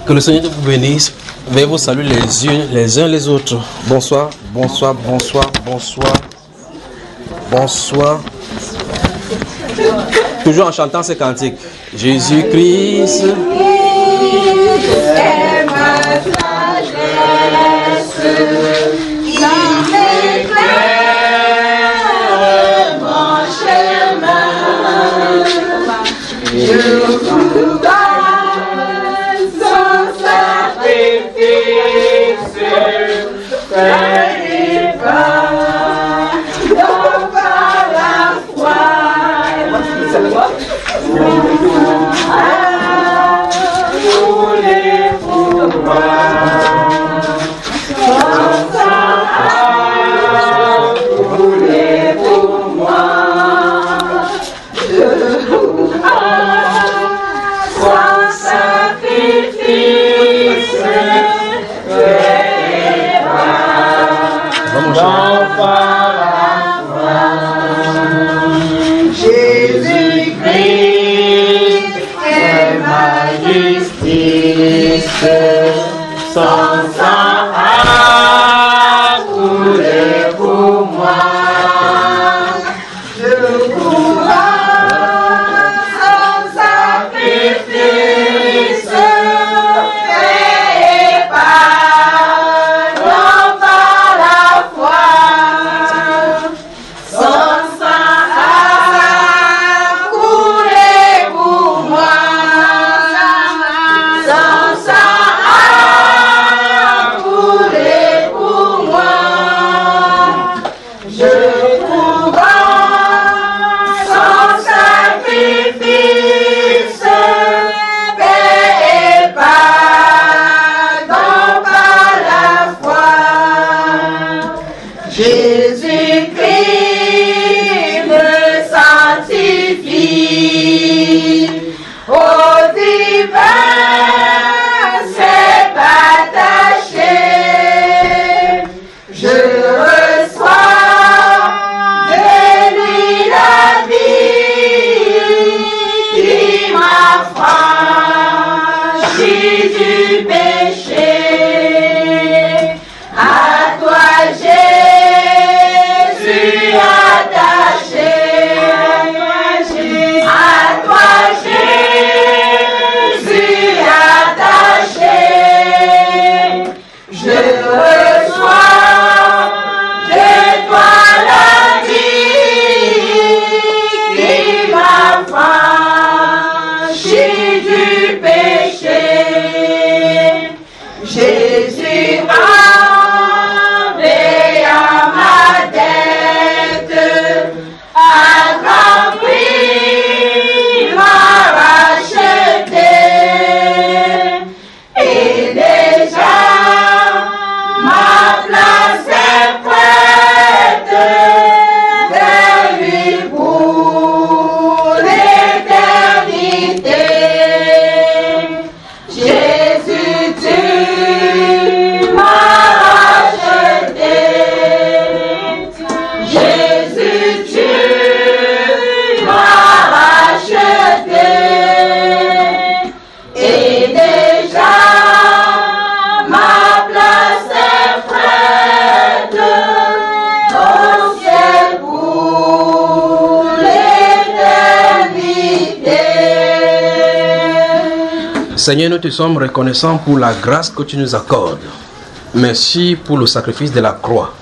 Que le Seigneur vous bénisse. Veuillez vous saluer les uns les autres. Bonsoir, bonsoir, bonsoir, bonsoir, bonsoir. Toujours en chantant ces cantiques. Jésus-Christ est ma sagesse. Il éclaire mon chemin. Je vous donne son sacrifice. Prenez part dans la foi. Son sang a coulé pour moi. Je couvre son sacrifice. Payé du péché. À toi Jésus attaché. À toi Jésus attaché. Je reçois de toi la vie qui m'a franchi du péché. Jésus a enlevé à ma dette, à grand prix m'a racheté. Et déjà ma place est prête vers lui pour l'éternité. Jésus, tu m'as racheté. Jésus, tu m'as racheté. Et déjà ma place est prête au ciel pour l'éternité. Seigneur, nous te sommes reconnaissants pour la grâce que tu nous accordes. Merci pour le sacrifice de la croix.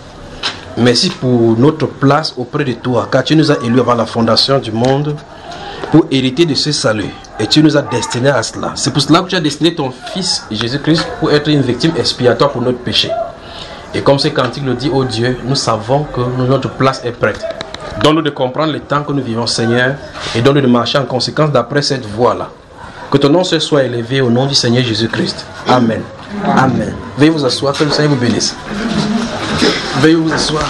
Merci pour notre place auprès de toi, car tu nous as élus avant la fondation du monde pour hériter de ce salut. Et tu nous as destinés à cela. C'est pour cela que tu as destiné ton Fils Jésus-Christ pour être une victime expiatoire pour notre péché. Et comme ce cantique le dit, ô Dieu, nous savons que notre place est prête. Donne-nous de comprendre le temps que nous vivons, Seigneur, et donne-nous de marcher en conséquence d'après cette voie-là. Que ton nom soit élevé au nom du Seigneur Jésus-Christ. Amen. Amen. Veuillez vous asseoir, que le Seigneur vous bénisse. Veuillez vous asseoir.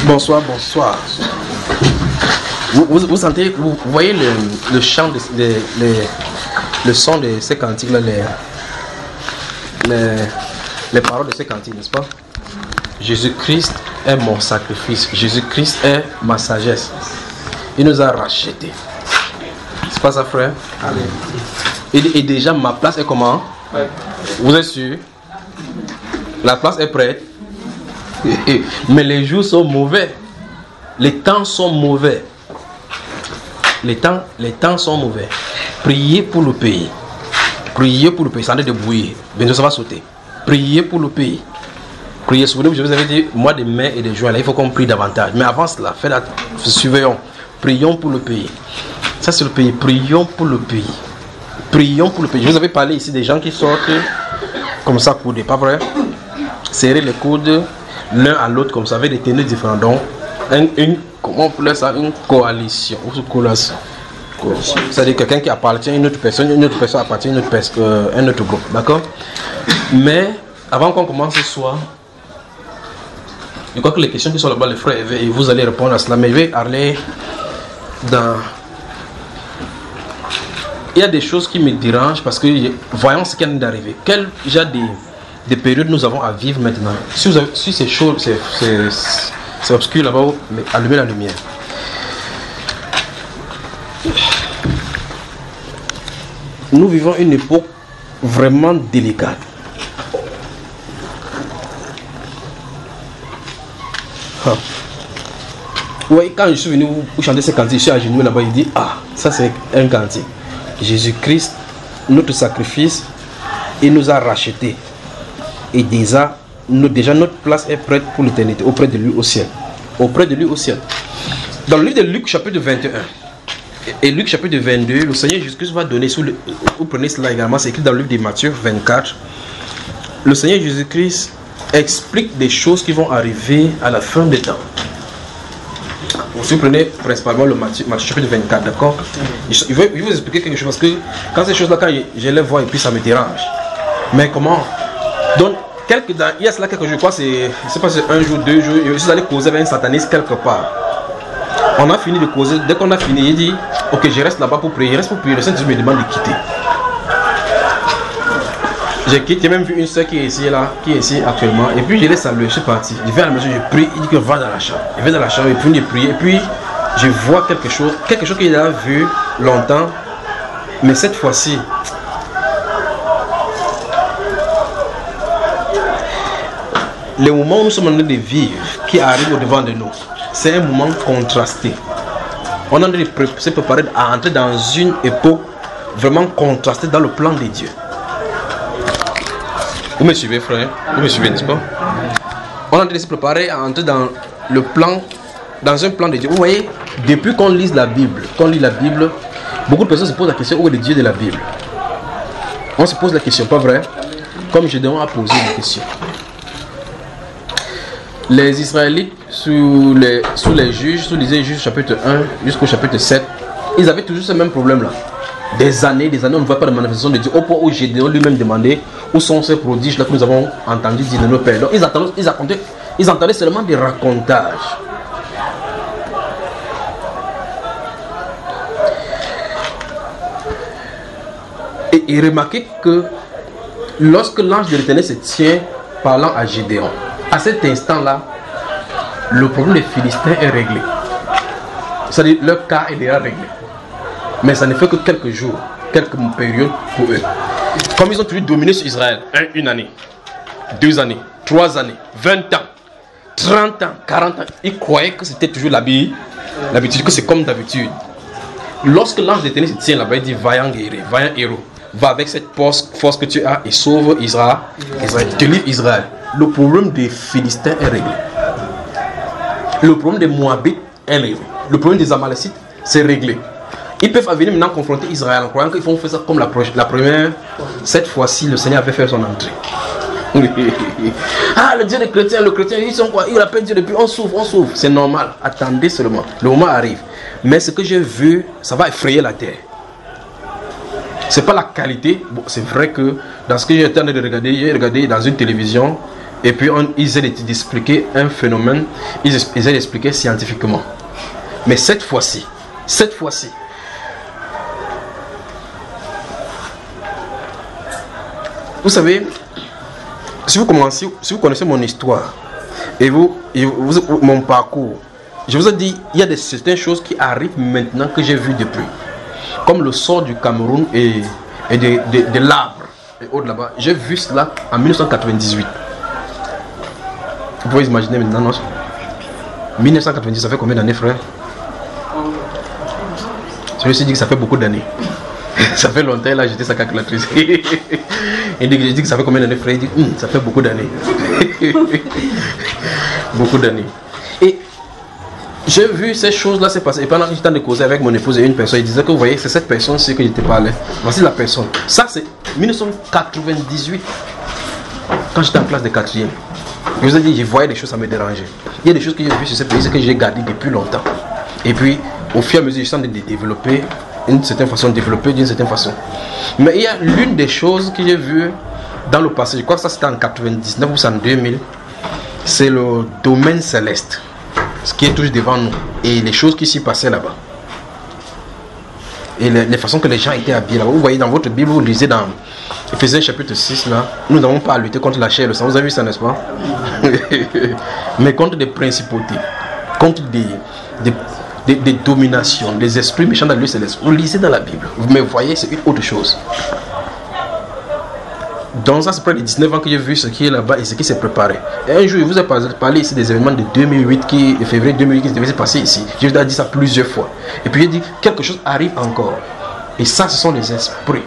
Bonsoir, bonsoir. Vous sentez, vous voyez le chant, le son de ces cantiques-là, les paroles de ces cantiques, n'est-ce pas? Jésus-Christ est mon sacrifice. Jésus-Christ est ma sagesse. Il nous a rachetés. C'est pas ça, frère? Amen. Et déjà, ma place est comment? Ouais. Vous êtes sûr? La place est prête. Mais les jours sont mauvais. Les temps sont mauvais. Les temps sont mauvais. Priez pour le pays. Priez pour le pays. Ça en est de bouillir. Bientôt ça va sauter. Priez pour le pays. Priez. Souvenez-vous, je vous avais dit, mois de mai et de juin, là, il faut qu'on prie davantage. Mais avant cela, surveillons. Prions pour le pays. Ça, c'est le pays. Prions pour le pays. Prions pour le pays. Je vous avais parlé ici des gens qui sortent comme ça, coudés, pas vrai? Serrer les coudes l'un à l'autre comme ça, avec des tenues différentes. Donc, comment on peut ça? Une coalition. C'est-à-dire quelqu'un qui appartient à une autre personne appartient à un autre groupe. D'accord? Mais, avant qu'on commence ce soir, je crois que les questions qui sont là-bas, les frères, et vous allez répondre à cela, mais je vais aller dans... Il y a des choses qui me dérangent parce que voyons ce qui vient d'arriver. Quel genre des périodes nous avons à vivre maintenant? Si c'est chaud, c'est obscur là-bas, mais allumez la lumière. Nous vivons une époque vraiment délicate. Oui, quand je suis venu vous chanter ce cantique, je suis à genoux là-bas, il dit, ah, ça c'est un cantique. Jésus-Christ, notre sacrifice, il nous a rachetés. Et déjà notre place est prête pour l'éternité, auprès de lui au ciel. Auprès de lui au ciel. Dans le livre de Luc, chapitre 21, et Luc, chapitre 22, le Seigneur Jésus-Christ va donner, vous prenez cela également, c'est écrit dans le livre de Matthieu 24. Le Seigneur Jésus-Christ explique des choses qui vont arriver à la fin des temps. Vous prenez principalement le Matthieu chapitre 24, d'accord? Il veut vous expliquer quelque chose parce que quand ces choses-là, quand je les vois et puis ça me dérange. Mais comment? Donc, il y a cela quelques jours, je crois, c'est pas un jour, 2 jours, je suis allé causer avec un sataniste quelque part. On a fini de causer, dès qu'on a fini, il dit, ok, je reste là-bas pour prier, je reste pour prier, le Seigneur me demande de quitter. J'ai quitté, j'ai même vu une soeur qui est ici actuellement, et puis je l'ai salué, je suis parti. Je vais à la maison, je prie, il dit que va dans la chambre. Je vais dans la chambre, et puis je prie, et puis je vois quelque chose qu'il a vu longtemps, mais cette fois-ci, le moment où nous sommes en train de vivre, qui arrive au devant de nous, c'est un moment contrasté. On est en train de se préparer à entrer dans une époque vraiment contrastée dans le plan de Dieu. Vous me suivez, frère? Vous me suivez, n'est-ce pas? On est en train de se préparer à entrer dans le plan, dans un plan de Dieu. Vous voyez, depuis qu'on lit la Bible, beaucoup de personnes se posent la question où est le Dieu de la Bible. On se pose la question, pas vrai? Comme Gédéon a posé une question. Les Israélites, sous les juges, sous les juges chapitre 1 jusqu'au chapitre 7, ils avaient toujours ce même problème-là. Des années, on ne voit pas de manifestation de Dieu. Au point où Gédéon lui-même demandait où sont ces prodiges-là que nous avons entendu dire de nos pères. Donc, ils entendaient seulement des racontages. Et remarquez que lorsque l'ange de l'Éternel se tient parlant à Gédéon, à cet instant-là, le problème des Philistins est réglé. C'est-à-dire leur cas est déjà réglé. Mais ça ne fait que quelques jours, quelques périodes pour eux. Comme ils ont toujours dominé sur Israël, une année, 2 années, 3 années, 20 ans, 30 ans, 40 ans, ils croyaient que c'était toujours l'habitude, que c'est comme d'habitude. Lorsque l'ange de l'Éternel se tient là-bas, il dit vaillant guerrier, vaillant héros, va avec cette force que tu as et sauve Israël, délivre Israël. Le problème des Philistins est réglé. Le problème des Moabites est réglé. Le problème des Amalécites, c'est réglé. Ils peuvent venir maintenant confronter Israël en croyant qu'ils vont faire ça comme la première. Cette fois-ci, le Seigneur avait fait son entrée. Ah, le Dieu des chrétiens, ils sont quoi? Ils appellent Dieu depuis, on souffre. C'est normal. Attendez seulement. Le moment arrive. Mais ce que j'ai vu, ça va effrayer la terre. C'est pas la qualité. Bon, c'est vrai que dans ce que j'ai été en train de regarder, j'ai regardé dans une télévision et puis ils essaient d'expliquer un phénomène, ils essaient d'expliquer scientifiquement. Mais cette fois-ci, vous savez, si vous connaissez mon histoire et mon parcours, je vous ai dit, il y a certaines choses qui arrivent maintenant que j'ai vues depuis. Comme le sort du Cameroun et de l'arbre et autres là-bas. J'ai vu cela en 1998. Vous pouvez imaginer maintenant, non? 1998, ça fait combien d'années, frère? Je me suis dit que ça fait beaucoup d'années. Ça fait longtemps, là, j'étais sa calculatrice. Il dit que ça fait combien d'années, frère? Il dit, ça fait beaucoup d'années. Beaucoup d'années. Et j'ai vu ces choses-là se passer. Et pendant que j'étais en train de causer avec mon épouse et une personne, il disait que vous voyez, c'est cette personne-ci que je te parlais. Voici la personne. Ça, c'est 1998. Quand j'étais en classe de 4e. Je vous ai dit, je voyais des choses, ça me dérangeait. Il y a des choses que j'ai vues sur ce pays, que j'ai gardées depuis longtemps. Et puis, au fur et à mesure, je suis en train de développer d'une certaine façon. Mais il y a l'une des choses que j'ai vues dans le passé, je crois que ça c'était en 99 ou en 2000, c'est le domaine céleste. Ce qui est toujours devant nous et les choses qui s'y passaient là-bas et les façons que les gens étaient habillés là-bas. Vous voyez dans votre Bible, vous lisez dans Ephésiens chapitre 6 là, nous n'avons pas à lutter contre la chair et le sang. Vous avez vu ça, n'est-ce pas? Mais contre des principautés, contre des dominations, des esprits méchants dans le lieu céleste. Vous lisez dans la Bible, mais vous voyez, c'est une autre chose. Donc ça c'est près de 19 ans que j'ai vu ce qui est là-bas et ce qui s'est préparé. Et un jour, je vous ai parlé ici des événements de 2008 de février 2008 qui devaient se passer ici. Je vous ai dit ça plusieurs fois. Et puis j'ai dit, quelque chose arrive encore. Et ça, ce sont les esprits.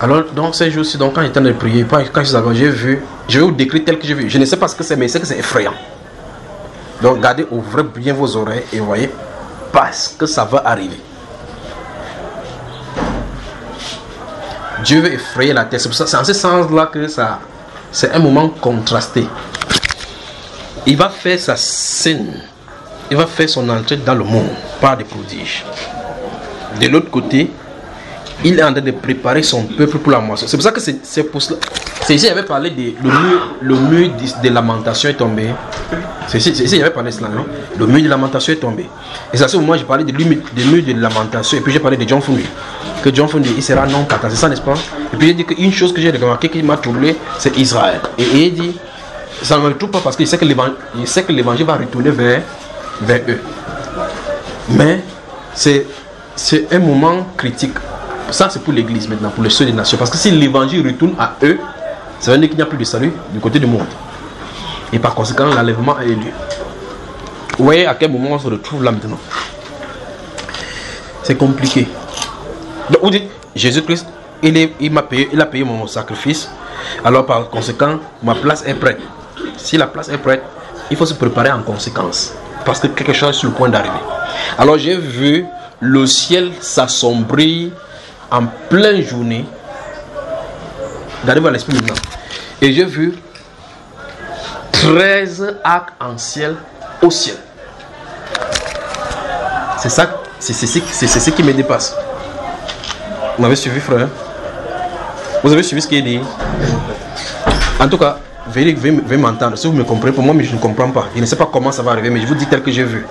Alors, donc ces jours-ci, quand j'étais en train de prier, quand j'ai vu, je vais vous décrire tel que j'ai vu. Je ne sais pas ce que c'est, mais c'est que c'est effrayant. Donc gardez, ouvrez bien vos oreilles et voyez, parce que ça va arriver. Dieu veut effrayer la terre. C'est en ce sens-là que ça, c'est un moment contrasté. Il va faire sa scène. Il va faire son entrée dans le monde par des prodiges. De l'autre côté, il est en train de préparer son peuple pour la moisson. C'est pour ça que c'est pour cela. C'est ici, il avait parlé le mur de lamentation est tombé. C'est ici, il avait parlé de cela. Non? Le mur de lamentation est tombé. Et c'est à ce moment j'ai parlé de mur de lamentation. Et puis j'ai parlé de John Fundi. Que John Fundi, il sera non partant. C'est ça, n'est-ce pas? Et puis j'ai dit qu'une chose que j'ai remarqué qui m'a troublé, c'est Israël. Et il dit, ça ne me trouble pas parce qu'il sait que l'évangile va retourner vers eux. Mais c'est un moment critique. Ça, c'est pour l'église maintenant, pour les ceux des nations. Parce que si l'évangile retourne à eux, Ça veut dire qu'il n'y a plus de salut du côté du monde. Et par conséquent, l'enlèvement a eu lieu. Vous voyez à quel moment on se retrouve là maintenant? C'est compliqué. Donc vous dites, Jésus-Christ, il a payé mon sacrifice. Alors par conséquent, ma place est prête. Si la place est prête, il faut se préparer en conséquence. Parce que quelque chose est sur le point d'arriver. Alors j'ai vu le ciel s'assombrir en pleine journée. D'arriver à l'esprit maintenant. Et j'ai vu 13 arcs-en-ciel au ciel. C'est ça, c'est ce qui me dépasse. Vous m'avez suivi, frère? Vous avez suivi ce qu'il dit? En tout cas, veuillez m'entendre. Si vous me comprenez, pour moi, mais je ne comprends pas. Je ne sais pas comment ça va arriver, mais je vous dis tel que j'ai vu.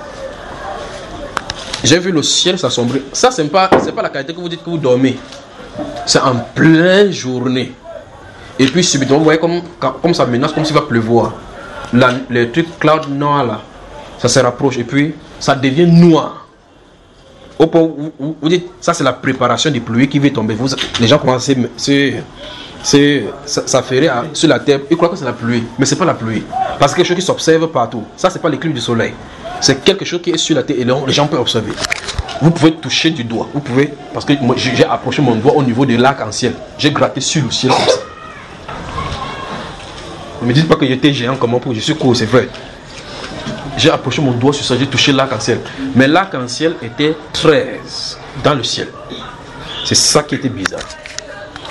J'ai vu le ciel s'assombrir. Ça, c'est pas la qualité que vous dites que vous dormez. C'est en pleine journée. Et puis subitement, vous voyez comme ça menace, comme s'il va pleuvoir. Le truc cloud noir là, ça se rapproche et puis ça devient noir. Au point où vous dites, ça c'est la préparation des pluies qui va tomber. Les gens commencent à s'affairer sur la terre. Ils croient que c'est la pluie, mais c'est pas la pluie. Parce que quelque chose qui s'observe partout. Ça c'est pas l'éclipse du soleil. C'est quelque chose qui est sur la terre et les gens peuvent observer. Vous pouvez toucher du doigt. Vous pouvez, parce que moi j'ai approché mon doigt au niveau de l'arc-en-ciel. J'ai gratté sur le ciel comme ça. Ne me dites pas que j'étais géant comment pour je suis court, c'est vrai. J'ai approché mon doigt sur ça, j'ai touché l'arc-en-ciel. Mais l'arc-en-ciel était 13 dans le ciel. C'est ça qui était bizarre.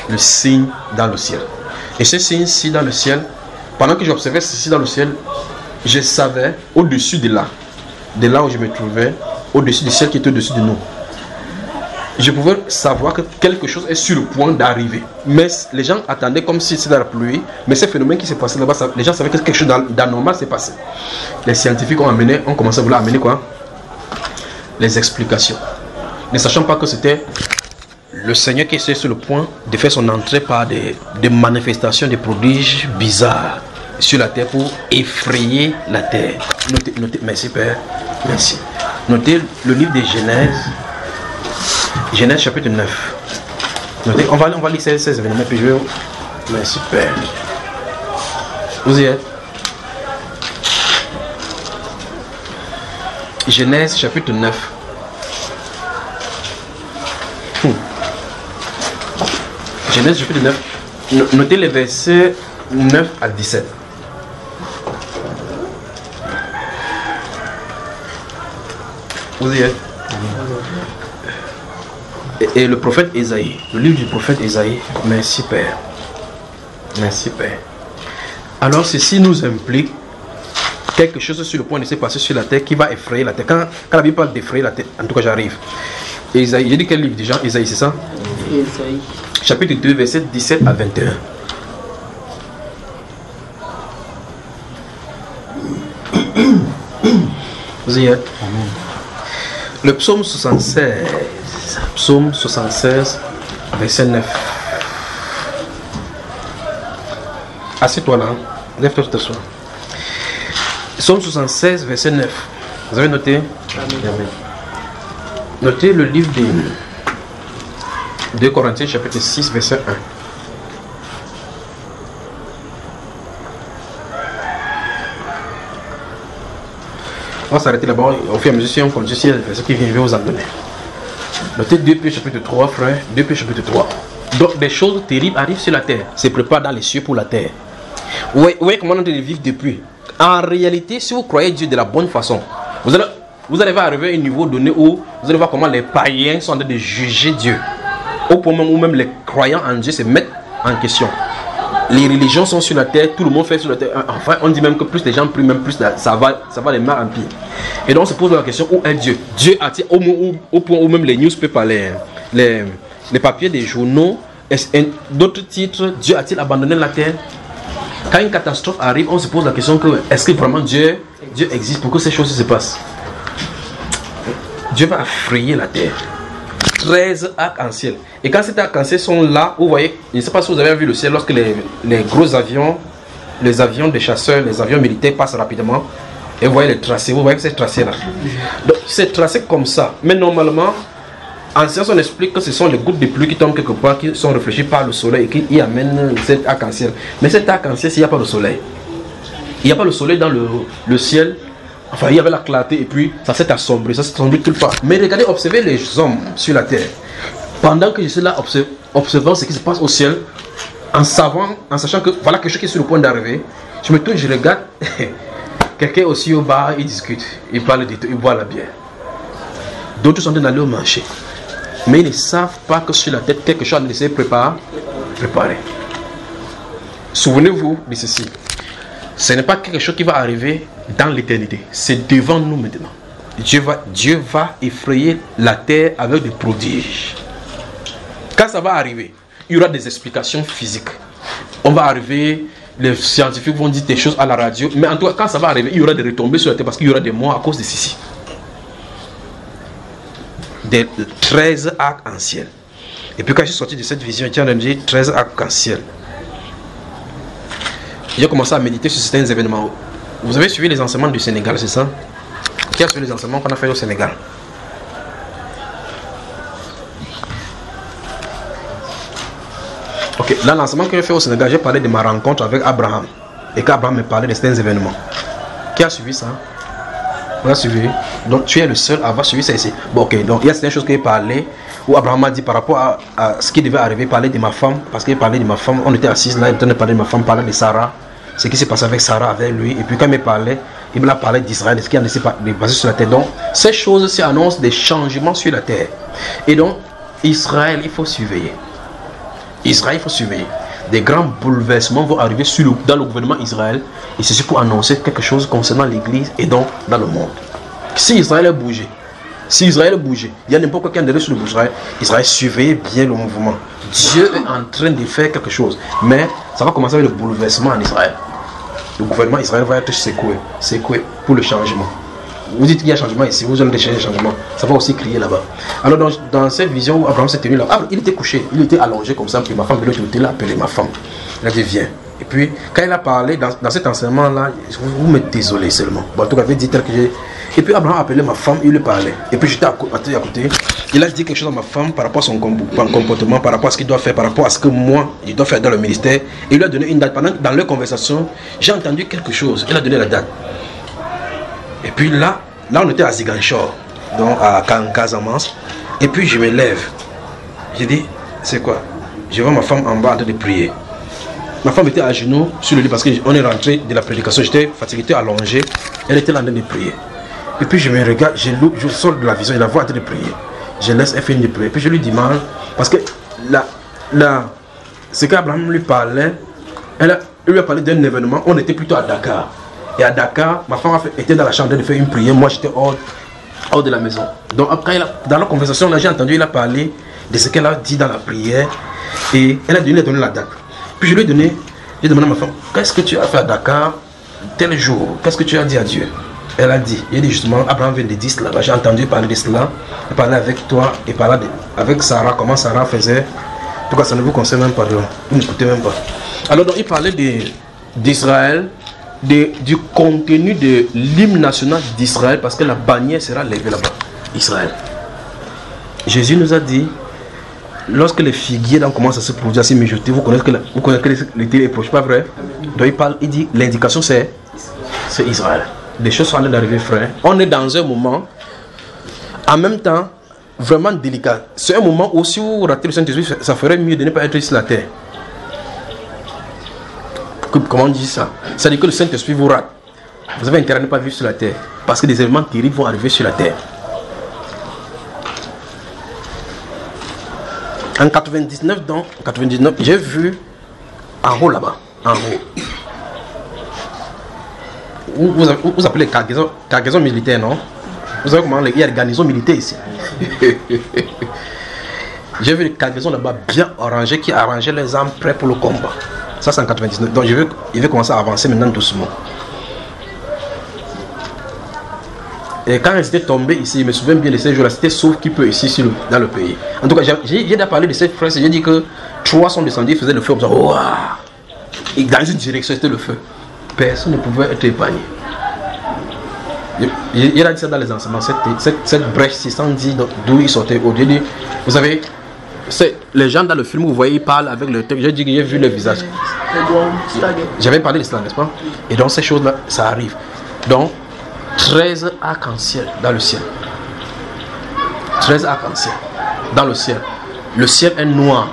Le signe dans le ciel. Et ce signe-ci dans le ciel, pendant que j'observais ceci dans le ciel, je savais au-dessus de là où je me trouvais, au-dessus du ciel qui était au-dessus de nous. Je pouvais savoir que quelque chose est sur le point d'arriver. Mais les gens attendaient comme si c'était la pluie. Mais ce phénomène qui s'est passé là-bas, les gens savaient que quelque chose d'anormal s'est passé. Les scientifiques ont commencé à vouloir amener quoi? Les explications. Ne sachant pas que c'était le Seigneur qui était sur le point de faire son entrée par des manifestations, des prodiges bizarres sur la terre pour effrayer la terre. Notez, merci Père, merci. Notez le livre de Genèse chapitre 9. Notez, on va lire ces événements puis je vais... Merci Père. Vous y êtes? Genèse chapitre 9. Genèse chapitre 9. Notez les versets 9 à 17. Vous y êtes? Et le prophète Ésaïe, le livre du prophète Ésaïe. Merci Père. Merci Père. Alors ceci nous implique quelque chose sur le point de se passer sur la terre qui va effrayer la terre. Quand la Bible parle d'effrayer la terre, en tout cas j'arrive. Ésaïe, j'ai dit quel livre déjà? Ésaïe, c'est ça? Ésaïe. Chapitre 2, verset 17 à 21. Vous y êtes? Amen. Le psaume 76. Psaume 76, verset 9. Assieds-toi là. Lève-toi ce soir. Psaume 76, verset 9. Vous avez noté? Amen. Notez le livre de 2 Corinthiens, chapitre 6, verset 1. On va s'arrêter là-bas. Au fur et à mesure, si on continue, il y a des personnes qui viennent vous en donner. Notez 2 Pierre chapitre 3, frère. 2 Pierre chapitre 3. Donc des choses terribles arrivent sur la terre. Se préparent dans les cieux pour la terre. Vous voyez comment on est vivre depuis. En réalité, si vous croyez Dieu de la bonne façon, vous allez arriver à un niveau donné où vous allez voir comment les païens sont en train de juger Dieu. Au point où même les croyants en Dieu se mettent en question. Les religions sont sur la terre, tout le monde fait sur la terre. Enfin, on dit même que plus les gens prient, même plus ça va les mal en pire. Et donc on se pose la question, où est Dieu? Dieu a-t-il, au point où même les newspapers, les papiers des journaux, d'autres titres, Dieu a-t-il abandonné la terre? Quand une catastrophe arrive, on se pose la question que est-ce que vraiment Dieu existe pour que ces choses se passent? Dieu va effrayer la terre. 13 arcs-en-ciel. Et quand ces arcs-en-ciel sont là, vous voyez, je ne sais pas si vous avez vu le ciel lorsque les gros avions, les avions des chasseurs, les avions militaires passent rapidement. Et vous voyez les tracés, vous voyez que c'est tracé là. Donc c'est tracé comme ça. Mais normalement, En science, on explique que ce sont les gouttes de pluie qui tombent quelque part, qui sont réfléchies par le soleil et qui amènent cet arc-en-ciel. Mais cet arc-en-ciel, s'il n'y a pas de soleil, il n'y a pas de soleil dans le ciel. Enfin, il y avait la clarté et puis ça s'est assombri, ça s'est assombri tout le temps. Mais regardez, observez les hommes sur la terre. Pendant que je suis là observant ce qui se passe au ciel, en sachant que voilà quelque chose qui est sur le point d'arriver, je me tourne, je regarde, quelqu'un aussi au bar, il discute, il parle de tout, il boit la bière. D'autres sont en train d'aller au marché. Mais ils ne savent pas que sur la tête, quelque chose ne s'est préparé. Souvenez-vous de ceci. Ce n'est pas quelque chose qui va arriver dans l'éternité. C'est devant nous maintenant. Dieu va effrayer la terre avec des prodiges. Quand ça va arriver, il y aura des explications physiques. On va arriver, les scientifiques vont dire des choses à la radio. Mais en tout cas, quand ça va arriver, il y aura des retombées sur la terre parce qu'il y aura des morts à cause de ceci. Des 13 arcs-en-ciel. Et puis quand je suis sorti de cette vision, il y a dit 13 arcs-en-ciel. J'ai commencé à méditer sur certains événements. Vous avez suivi les enseignements du Sénégal, c'est ça? Qui a suivi les enseignements qu'on a fait au Sénégal? Ok, dans l'enseignement que j'ai fait au Sénégal, j'ai parlé de ma rencontre avec Abraham. Et qu'Abraham me parlait de certains événements. Qui a suivi ça? Vous avez suivi? Donc tu es le seul à avoir suivi ça ici. Bon, ok, donc il y a certaines choses qu'il parlait, où Abraham a dit par rapport à ce qui devait arriver, parler de ma femme, parce qu'il parlait de ma femme, on était assis là, il était en train de parler de ma femme, parler de Sarah, ce qui s'est passé avec Sarah, avec lui, et puis quand il me parlait, il m'a parlé d'Israël, de ce qui s'est passé sur la terre. Donc ces choses annoncent des changements sur la terre. Et donc Israël, il faut surveiller. Israël, il faut surveiller. Des grands bouleversements vont arriver dans le gouvernement Israël, et c'est pour annoncer quelque chose concernant l'église et donc dans le monde. Si Israël a bougé, il y a n'importe quoi qui est derrière sur le Israël, Israël surveille bien le mouvement. Dieu est en train de faire quelque chose, mais ça va commencer avec le bouleversement en Israël. Le gouvernement Israël va être secoué pour le changement. Vous dites qu'il y a changement ici, vous allez déchanger le changement, ça va aussi crier là-bas. Alors dans cette vision où Abraham s'est tenu là, il était couché, il était allongé comme ça, puis ma femme de l'autre côté l'a appelé ma femme. Elle a dit viens. Et puis quand il a parlé dans cet enseignement-là, vous me désolez seulement. Bon, en tout cas, dit tel que j'ai. Et puis Abraham a appelé ma femme, il lui parlait. Et puis j'étais à côté. Il a dit quelque chose à ma femme par rapport à son comportement, par rapport à ce qu'il doit faire, par rapport à ce que moi, je dois faire dans le ministère. Et il lui a donné une date. Dans leur conversation, j'ai entendu quelque chose. Il a donné la date. Et puis là on était à Ziganchor, donc à Casamance. Et puis je me lève. J'ai dit, c'est quoi? Je vois ma femme en bas en train de prier. Ma femme était à genoux sur le lit parce qu'on est rentré de la prédication. J'étais fatigué, j'étais allongé. Elle était là en train de prier. Et puis je me regarde, je sors de la vision, je la vois en train de prier. Je laisse elle finir de prier. Et puis je lui demande, parce que ce qu'Abraham lui parlait, il lui a parlé d'un événement. On était plutôt à Dakar. Et à Dakar, ma femme était dans la chambre de faire une prière. Moi, j'étais hors de la maison. Donc, après, dans la conversation, là, j'ai entendu, il a parlé de ce qu'elle a dit dans la prière. Et elle a donné la date. Puis je lui ai donné, j'ai demandé à ma femme, qu'est-ce que tu as fait à Dakar tel jour? Qu'est-ce que tu as dit à Dieu? Elle a dit, il a dit justement, Abraham vient de dire cela. J'ai entendu parler de cela. Il parlait avec toi et parlait avec Sarah, comment Sarah faisait. En tout cas, ça ne vous concerne même pas. Vous n'écoutez même pas. Alors, donc, il parlait d'Israël. Du contenu de l'hymne national d'Israël, parce que la bannière sera levée là-bas, Israël. Jésus nous a dit, lorsque les figuiers commencent à se produire, à se mijoter, vous connaissez que l'été est proche, pas vrai? Donc il dit, l'indication c'est Israël. Les choses sont en train d'arriver, frère. On est dans un moment, en même temps, vraiment délicat. C'est un moment où si vous ratez le Saint-Esprit, ça ferait mieux de ne pas être sur la terre. Comment on dit ça? C'est-à-dire que le Saint-Esprit vous rate. Vous avez intérêt à ne pas vivre sur la terre. Parce que des éléments terribles vont arriver sur la terre. En 99, j'ai vu en haut là-bas. En haut. Vous appelez cargaison militaire, non? Vous savez comment il y a des garnisons militaires ici. J'ai vu les cargaisons là-bas bien arrangées qui arrangeaient les armes prêts pour le combat. Ça c'est en 99. Donc il veut commencer à avancer maintenant doucement. Et quand ils étaient tombés ici, je me souviens bien de ces jours-là, c'était sauf qui peut ici dans le pays. En tout cas, j'ai déjà parlé de cette phrase, j'ai dit que 3 sont descendus, ils faisaient le feu comme ça. Wow! Et dans une direction, c'était le feu. Personne ne pouvait être épargné. Il a dit ça dans les enseignements. Cette brèche, c'est sans dire d'où il sortait. Au début, vous savez, les gens dans le film, vous voyez, ils parlent avec le texte. J'ai dit que j'ai vu le visage. J'avais parlé de cela, n'est-ce pas? Et donc, ces choses-là, ça arrive. Donc, 13 arcs-en-ciel dans le ciel. 13 arcs-en-ciel dans le ciel. Le ciel est noir.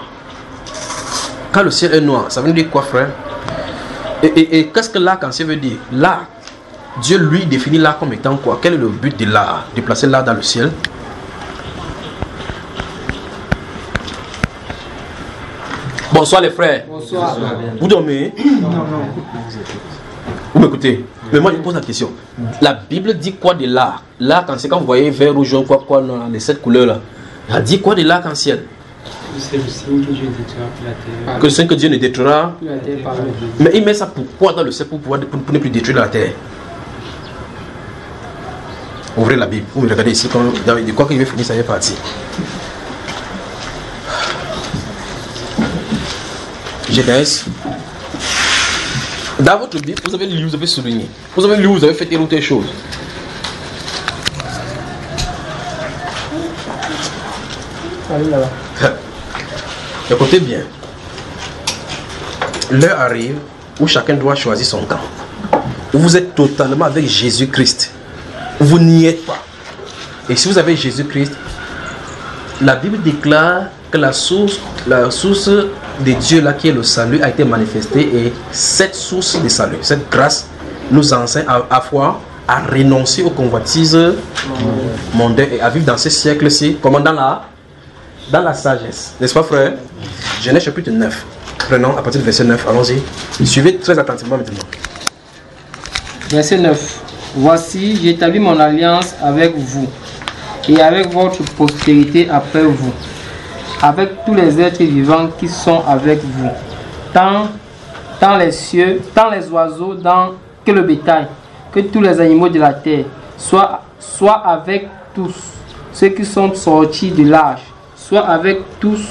Quand le ciel est noir, ça veut dire quoi, frère? Et qu'est-ce que l'arc-en-ciel veut dire? L'arc, Dieu lui définit l'arc comme étant quoi? Quel est le but de l'arc? De placer l'arc dans le ciel? Bonsoir les frères. Bonsoir. Vous dormez? Non. Vous m'écoutez? Mais moi je pose la question. La Bible dit quoi de l'arc? L'arc-en-ciel, quand vous voyez vert, rouge, jaune, quoi, non, les 7 couleurs là. Elle dit quoi de l'arc-en-ciel? C'est le signe que Dieu détruira la terre. Que le signe que Dieu ne détruira. La terre par le Dieu. Mais il met ça pourquoi dans le ciel pour ne plus détruire la terre? Ouvrez la Bible. Vous me regardez ici, de quoi qu'il veut finir, ça y est parti. Genèse. Dans votre Bible, vous avez lu, vous avez souligné. Vous avez lu, vous avez fait telle ou telle chose. Allez là-bas. Écoutez bien. L'heure arrive où chacun doit choisir son camp. Où vous êtes totalement avec Jésus-Christ. Vous n'y êtes pas. Et si vous avez Jésus-Christ, la Bible déclare que la source de Dieu là qui est le salut a été manifestée, et cette source de salut, cette grâce nous enseigne à foi à renoncer aux convoitises mondaines et à vivre dans ce siècle-ci, comme dans la sagesse. N'est-ce pas, frère? Genèse chapitre 9. Prenons à partir du verset 9. Allons-y. Suivez très attentivement maintenant. Verset 9. Voici, j'établis mon alliance avec vous et avec votre postérité après vous, avec tous les êtres vivants qui sont avec vous, tant les cieux, tant les oiseaux, que le bétail, que tous les animaux de la terre, soit avec tous ceux qui sont sortis de l'arche, soit avec tous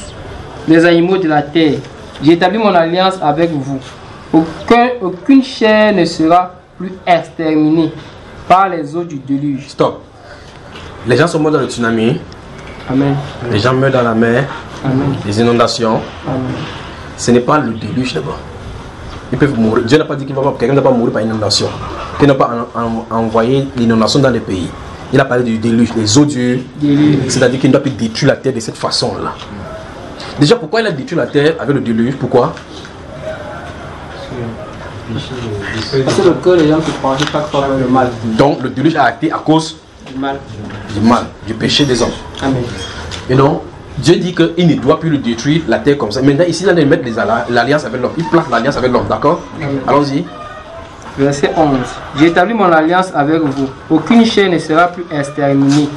les animaux de la terre. J'établis mon alliance avec vous. Aucune chair ne sera plus exterminée par les eaux du déluge. Stop. Les gens sont morts dans le tsunami. Amen. Les gens meurent dans la mer. Amen. Les inondations. Amen. Ce n'est pas le déluge d'abord. Ils peuvent mourir. Dieu n'a pas dit que quelqu'un ne va pas mourir par inondation. Qu'il n'a pas envoyé l'inondation dans les pays. Il a parlé du déluge, les eaux du déluge. C'est-à-dire qu'il ne doit plus détruire la terre de cette façon-là. Déjà, pourquoi il a détruit la terre avec le déluge? Pourquoi? Parce que le cœur des gens ne penchait pas contre le mal. Donc, le déluge a été à cause Du mal. du péché des hommes. Amen. Et donc, Dieu dit qu'il ne doit plus le détruire, la terre comme ça. Maintenant, ici, il a de mettre l'alliance avec l'homme. Il place l'alliance avec l'homme, d'accord? Allons-y. Verset 11. J'établis mon alliance avec vous. Aucune chair ne sera plus exterminée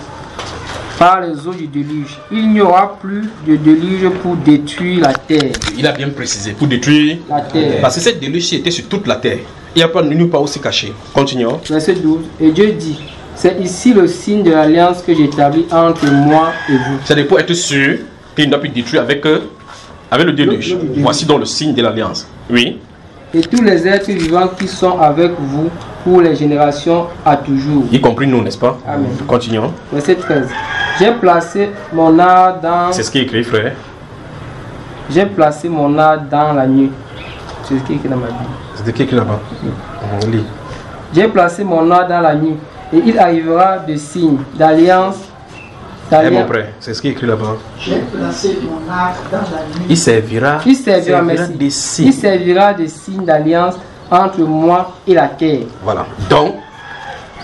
par les eaux du déluge. Il n'y aura plus de déluge pour détruire la terre. Il a bien précisé, pour détruire La terre. Parce que cette déluge était sur toute la terre. Il n'y a pas nulle part aussi caché. Continuons. Verset 12. Et Dieu dit, c'est ici le signe de l'alliance que j'établis entre moi et vous. C'est pour être sûr qu'il ne doit plus détruire avec le déluge. Voici donc le signe de l'alliance. Oui. Et tous les êtres vivants qui sont avec vous pour les générations à toujours. Y compris nous, n'est-ce pas? Amen. Continuons. Verset 13. J'ai placé mon art dans... C'est ce qui est écrit, frère. J'ai placé mon art dans la nuit. C'est ce qui est écrit dans ma Bible. C'est ce qui est écrit là-bas. On lit. J'ai placé mon art dans la nuit. Et il arrivera de signes d'alliance. Eh mon frère, c'est ce qui est écrit là-bas. J'ai placé mon arc dans la nuit. Il servira merci. des signes. Il servira de signes d'alliance entre moi et la terre. Voilà. Donc,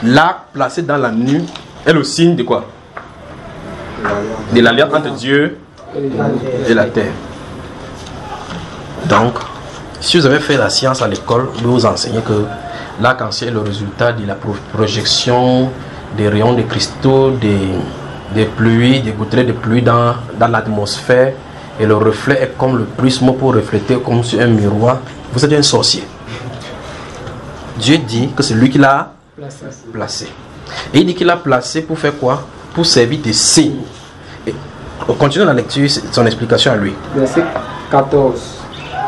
l'arc placé dans la nuit est le signe de quoi? De l'alliance entre Dieu et la terre. Donc, si vous avez fait la science à l'école, vous vous enseignez que l'arc-en-ciel est le résultat de la projection des rayons de cristaux, des pluies, des gouttelettes de pluie dans l'atmosphère, et le reflet est comme le prisme pour refléter comme sur un miroir. Vous êtes un sorcier. Dieu dit que c'est lui qui l'a placé. Et il dit qu'il l'a placé pour faire quoi? Pour servir de signe. Et on continue la lecture, son explication à lui. Verset 14.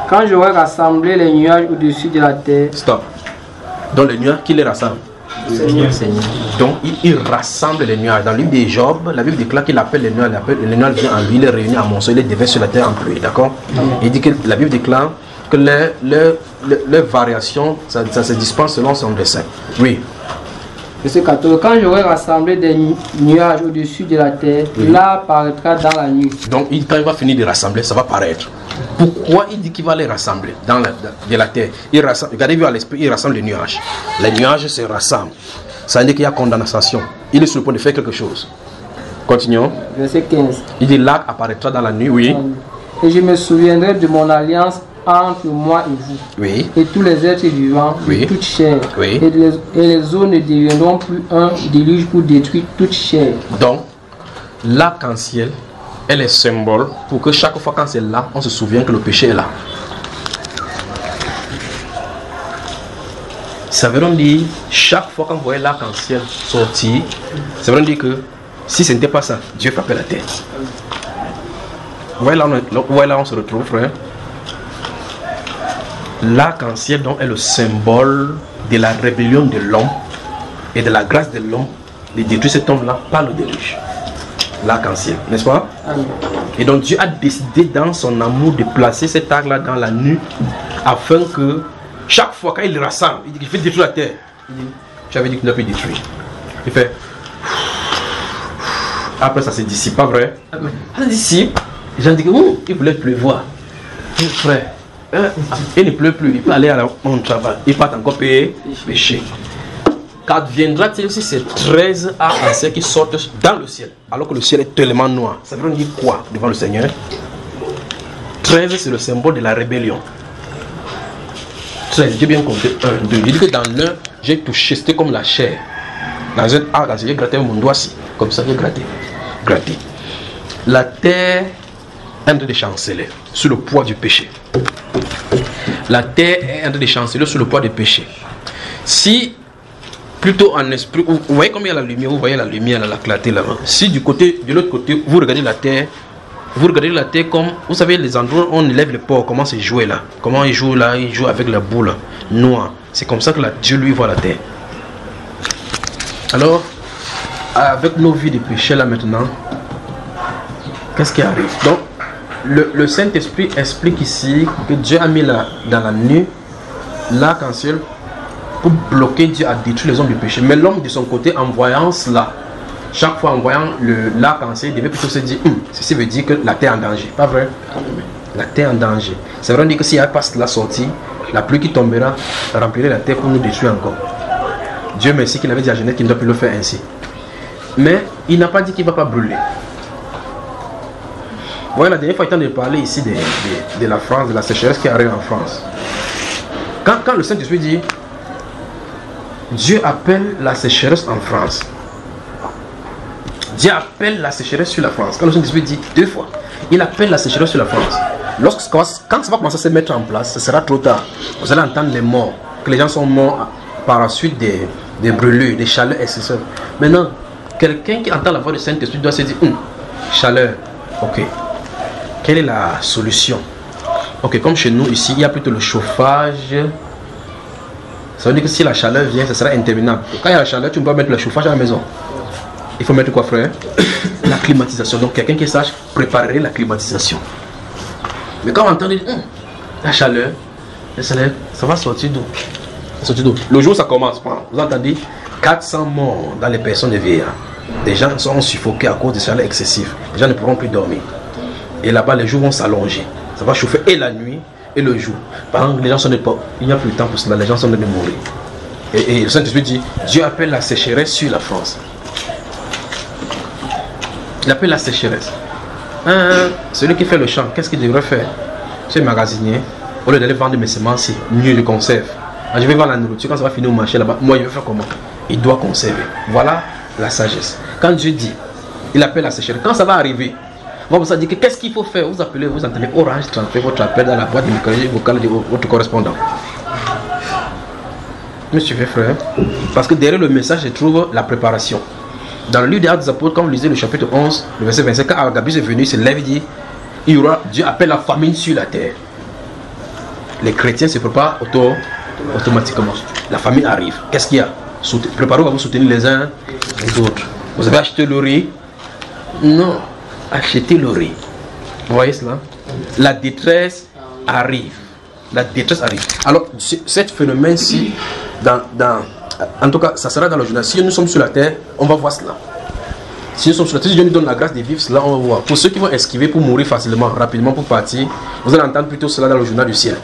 Quand j'aurai rassemblé les nuages au-dessus de la terre. Stop. Donc les nuages, qui les rassemble? Donc il rassemble les nuages. Dans le livre des Job, la Bible déclare qu'il appelle les nuages. Les nuages viennent en lui, il les réunit à monceau, il les déverse sur la terre en pluie. D'accord? Il dit que la Bible déclare que les variations, ça se dispense selon son dessein. Oui. Verset 14. Quand j'aurai rassemblé des nuages au-dessus de la terre, là apparaîtra dans la nuit. Donc quand il va finir de rassembler, ça va paraître. Pourquoi il dit qu'il va les rassembler de la terre? Il rassemble, regardez-vous à l'esprit, il rassemble les nuages. Les nuages se rassemblent. Ça veut dire qu'il y a condamnation. Il est sur le point de faire quelque chose. Continuons. Verset 15. Il dit l'arc apparaîtra dans la nuit, oui. Et je me souviendrai de mon alliance entre moi et vous, oui, et tous les êtres vivants, oui, de toute chair, oui, et les eaux ne deviendront plus un déluge pour détruire toute chair. Donc, l'arc-en-ciel est le symbole pour que chaque fois quand c'est là, on se souvient que le péché est là. Ça veut donc dire, chaque fois qu'on voyait l'arc-en-ciel sortir, ça veut donc dire que si ce n'était pas ça, Dieu frappait la terre. Vous voyez là, on se retrouve, frère. L'arc-en-ciel donc est le symbole de la rébellion de l'homme et de la grâce de l'homme de détruire cet homme-là par le déluge. L'arc-en-ciel, n'est-ce pas? Amen. Et donc Dieu a décidé dans son amour de placer cet arc-là dans la nuit afin que chaque fois quand il le rassemble, il dit qu'il fait détruire la terre. Il dit, tu avais dit qu'il ne peut détruire. Il fait. Après ça se dissipe, pas vrai? Ça se dissipe. J'ai dit qu'il voulait pleuvoir. Frère. Il ne pleut plus, il peut aller à mon travail, il part encore payer péché. Qu'adviendra-t-il si ces 13 arcs-en-ciel qui sortent dans le ciel, alors que le ciel est tellement noir? Ça veut dire quoi devant le Seigneur? 13, c'est le symbole de la rébellion. 13, j'ai bien compté 1, 2. Il dit que dans l'un, j'ai touché, c'était comme la chair. Dans un arc-en-ciel, j'ai gratté mon doigt-ci, comme ça, j'ai gratté. La terre est en train de chanceler sous le poids du péché. La terre est en train de chanceler sous le poids du péché. Si, plutôt en esprit, vous voyez comme il y a la lumière, vous voyez la lumière, la clarté là-bas. Si de l'autre côté, vous regardez la terre comme, vous savez, les endroits où on élève les porcs, comment c'est joué là. Comment il joue là, il joue avec la boule noire. C'est comme ça que Dieu lui voit la terre. Alors, avec nos vies de péché là maintenant, qu'est-ce qui arrive? Donc, le Saint-Esprit explique ici que Dieu a mis dans la nuit l'arc-en-ciel pour bloquer Dieu à détruire les hommes du péché. Mais l'homme de son côté, en voyant cela, chaque fois en voyant l'arc-en-ciel, il devait plutôt se dire ceci veut dire que la terre est en danger. Pas vrai? La terre est en danger. Ça veut dire que s'il n'y a pas cela sorti, la pluie qui tombera remplirait la terre pour nous détruire encore. Dieu merci qu'il avait dit à Genèse qu'il ne doit plus le faire ainsi. Mais il n'a pas dit qu'il ne va pas brûler. Voilà, la dernière fois, il est temps de parler ici de la France, de la sécheresse qui arrive en France. Quand le Saint-Esprit dit Dieu appelle la sécheresse en France, Dieu appelle la sécheresse sur la France. Quand le Saint-Esprit dit 2 fois, il appelle la sécheresse sur la France. Quand ça va commencer à se mettre en place, ce sera trop tard. Vous allez entendre les morts, que les gens sont morts par la suite des brûlures, des chaleurs excessives. Maintenant, quelqu'un qui entend la voix du Saint-Esprit doit se dire chaleur, ok. Quelle est la solution? Ok, comme chez nous ici, il y a plutôt le chauffage. Ça veut dire que si la chaleur vient, ça sera interminable. Quand il y a la chaleur, tu ne peux pas mettre le chauffage à la maison. Il faut mettre quoi, frère? La climatisation. Donc quelqu'un qui sache préparer la climatisation. Mais quand on entend dire la chaleur, ça va sortir d'où? Le jour ça commence, vous entendez 400 morts dans les personnes de vieillards. Des gens sont suffoqués à cause de chaleur excessive. Les gens ne pourront plus dormir. Et là-bas, les jours vont s'allonger. Ça va chauffer et la nuit et le jour. Pendant que les gens sont pas, il n'y a plus de temps pour cela, les gens sont en train de mourir. Et le Saint-Esprit dit, Dieu appelle la sécheresse sur la France. Il appelle la sécheresse. Celui qui fait le champ, qu'est-ce qu'il devrait faire? Ce magasinier, au lieu d'aller vendre mes semences, mieux de conserve. Je vais vendre la nourriture, quand ça va finir au marché là-bas, moi je vais faire comment? Il doit conserver. Voilà la sagesse. Quand Dieu dit, il appelle la sécheresse, quand ça va arriver, on va vous dire que qu'est-ce qu'il faut faire? Vous appelez, vous entendez Orange transférer votre appel dans la boîte de messagerie vocale de votre correspondant. Monsieur frère, parce que derrière le message se trouve la préparation. Dans le livre des Actes des Apôtres, quand vous lisez le chapitre 11, le verset 25, quand Agabus est venu, il se lève et dit Dieu appelle la famine sur la terre. Les chrétiens se préparent automatiquement. La famine arrive. Qu'est-ce qu'il y a? préparez-vous à vous soutenir les uns les autres. Vous avez acheté le riz? Non, achetez le riz. Vous voyez cela? La détresse arrive. La détresse arrive. Alors, ce phénomène-ci, en tout cas, ça sera dans le journal. Si nous sommes sur la terre, on va voir cela. Si nous sommes sur la terre, si Dieu nous donne la grâce de vivre cela, on va voir. Pour ceux qui vont esquiver pour mourir facilement, rapidement pour partir, vous allez entendre plutôt cela dans le journal du ciel.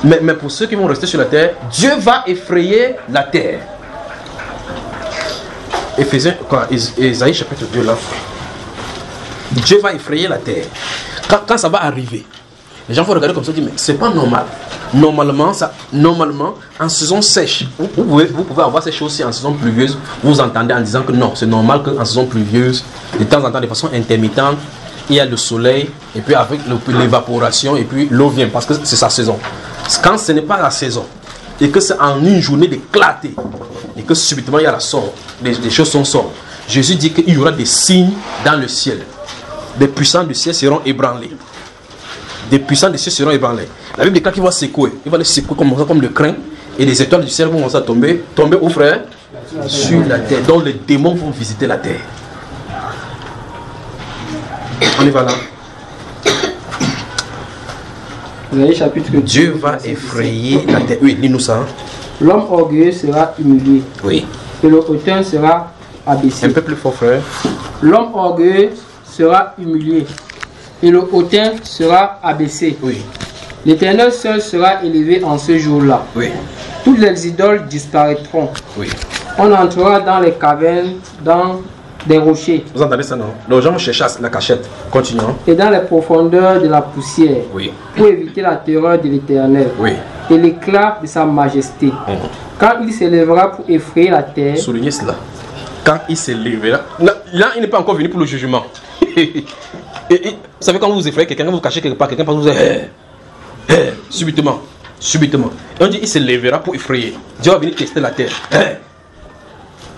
Mais pour ceux qui vont rester sur la terre, Dieu va effrayer la terre. Éphésiens, Ésaïe chapitre 2 là. Dieu va effrayer la terre. Quand ça va arriver, les gens vont regarder comme ça et dire, mais c'est pas normal. Normalement, en saison sèche, vous pouvez avoir ces choses-ci en saison pluvieuse. Vous entendez en disant que non, c'est normal qu'en saison pluvieuse, de temps en temps, de façon intermittente, il y a le soleil, et puis avec l'évaporation, et puis l'eau vient, parce que c'est sa saison. Quand ce n'est pas la saison, et que c'est en une journée d'éclater, et que subitement il y a la sorte, les choses sont sortes, Jésus dit qu'il y aura des signes dans le ciel. Des puissants du ciel seront ébranlés. Des puissants du ciel seront ébranlés. La Bible déclare qu'il va secouer. Il va les secouer comme le crin. Et les étoiles du ciel vont commencer à tomber. Tomber où, frère? Sur la terre. Donc les démons vont visiter la terre. On y va là. Chapitre Dieu va effrayer la terre. Oui, lis-nous ça. L'homme orgueilleux sera humilié. Oui. Et le hautain sera abaissé. Un peu plus fort, frère. L'homme orgueilleux sera humilié. Et le hautain sera abaissé. Oui. L'Éternel seul sera élevé en ce jour-là. Oui. Toutes les idoles disparaîtront. Oui. On entrera dans les cavernes, dans des rochers. Vous entendez ça, non? Les gens cherchent la cachette. Continuons. Et dans les profondeurs de la poussière. Oui. Pour éviter la terreur de l'Éternel. Oui. Et l'éclat de sa majesté. Quand il s'élèvera pour effrayer la terre. Soulignez cela. Quand il s'élèvera. Là, il n'est pas encore venu pour le jugement. Et, vous savez, quand vous effrayez quelqu'un, quand vous cachez quelque part, quelqu'un pense que vous êtes subitement. Et on dit il se lèvera pour effrayer. Dieu va venir tester la terre.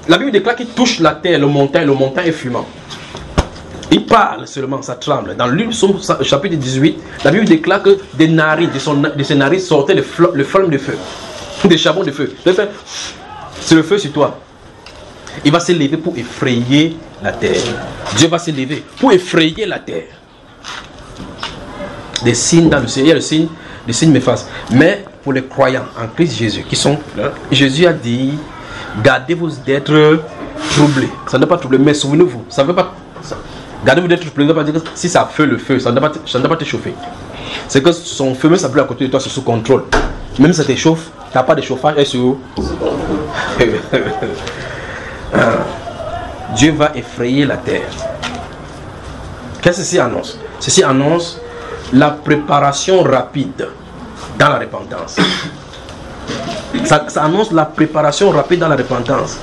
La Bible déclare qu'il touche la terre, le montagne est fumant. Il parle seulement, ça tremble. Dans Luc chapitre 18, la Bible déclare que des narines, de ses narines sortaient le flamme de feu, des charbons de feu. C'est le feu sur toi. Il va se lever pour effrayer la terre. Dieu va se lever pour effrayer la terre. Des signes dans le ciel. Il y a le signe m'efface. Mais pour les croyants en Christ Jésus qui sont là, Jésus a dit, gardez-vous d'être troublés. Ça ne doit pas troubler, mais souvenez-vous, ça ne veut pas. Gardez-vous d'être troublés, ça ne veut pas dire que si ça fait le feu, ça ne doit pas te chauffer. C'est que son feu, même ça peut à côté de toi, c'est sous contrôle. Même si ça te chauffe, tu n'as pas de chauffage, et sur. Dieu va effrayer la terre. Qu'est-ce que ceci annonce? Ceci annonce la préparation rapide dans la repentance. Ça annonce la préparation rapide dans la repentance.